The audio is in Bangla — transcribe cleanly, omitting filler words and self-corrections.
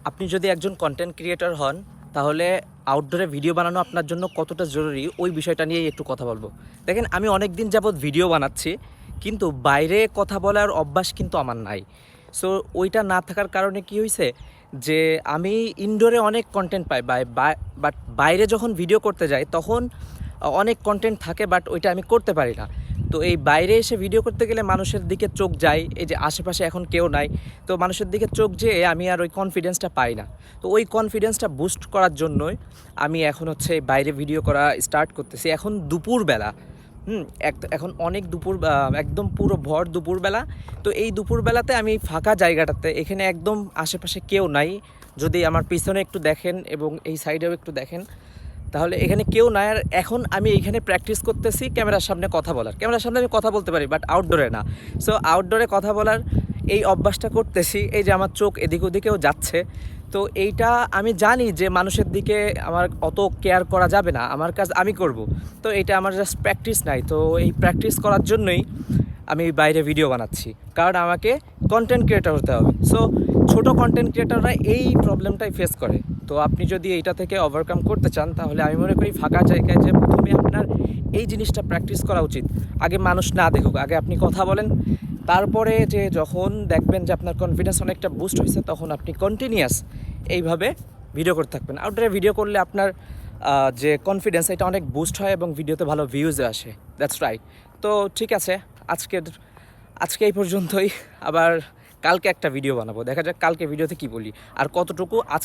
আপনি যদি একজন কন্টেন্ট ক্রিয়েটর হন তাহলে আউটডোরে ভিডিও বানানো আপনার জন্য কতটা জরুরি ওই বিষয়টা নিয়েই একটু কথা বলবো। দেখেন, আমি অনেক দিন যাবৎ ভিডিও বানাচ্ছি, কিন্তু বাইরে কথা বলার অভ্যাস কিন্তু আমার নাই। সো ওইটা না থাকার কারণে কি হয়েছে যে আমি ইনডোরে অনেক কন্টেন্ট পাই, বাট বাইরে যখন ভিডিও করতে যাই তখন অনেক কন্টেন্ট থাকে, বাট ওইটা আমি করতে পারি না। তো এই বাইরে এসে ভিডিও করতে গেলে মানুষের দিকে চোখ যায়, এই যে আশেপাশে এখন কেউ নাই, তো মানুষের দিকে চোখ যেয়ে আমি আর ওই কনফিডেন্সটা পাই না। তো ওই কনফিডেন্সটা বুস্ট করার জন্যই আমি এখন হচ্ছে বাইরে ভিডিও করা স্টার্ট করতেছি। এখন দুপুরবেলা, এখন অনেক দুপুর, একদম পুরো ভর দুপুরবেলা। তো এই দুপুরবেলাতে আমি ফাঁকা জায়গাটাতে, এখানে একদম আশেপাশে কেউ নাই। যদি আমার পিছনে একটু দেখেন এবং এই সাইডেও একটু দেখেন, তাহলে এখানে কেউ নাই। আর এখন আমি এইখানে প্র্যাকটিস করতেছি ক্যামেরার সামনে কথা বলার। ক্যামেরার সামনে আমি কথা বলতে পারি, বাট আউটডোরে না। সো আউটডোরে কথা বলার এই অভ্যাসটা করতেছি। এই যে আমার চোখ এদিক ওদিকেও যাচ্ছে, তো এইটা আমি জানি যে মানুষের দিকে আমার অত কেয়ার করা যাবে না, আমার কাজ আমি করব। তো এটা আমার জাস্ট প্র্যাকটিস নাই, তো এই প্র্যাকটিস করার জন্যই আমি বাইরে ভিডিও বানাচ্ছি, কারণ আমাকে কন্টেন্ট ক্রিয়েটর হতে হবে। সো ছোট কন্টেন্ট ক্রিয়েটররা এই প্রবলেমটাই ফেস করে। তো আপনি যদি এইটা থেকে ওভারকাম করতে চান, তাহলে আমি মনে করি ফাঁকা জায়গায় যে প্রথমে আপনার এই জিনিসটা প্র্যাকটিস করা উচিত। আগে মানুষ না দেখুক, আগে আপনি কথা বলেন, তারপরে যে যখন দেখবেন যে আপনার কনফিডেন্স অনেকটা বুস্ট হয়েছে, তখন আপনি কন্টিনিউয়াস এইভাবে ভিডিও করতে থাকবেন। আউটডোরে ভিডিও করলে আপনার যে কনফিডেন্স, এটা অনেক বুস্ট হয় এবং ভিডিওতে ভালো ভিউজ আসে। That's right. তো ঠিক আছে, আজকে এই পর্যন্তই। আবার কালকে একটা ভিডিও বানাবো, দেখা যাক কালকে ভিডিওতে কী বলি আর কতটুকু আজ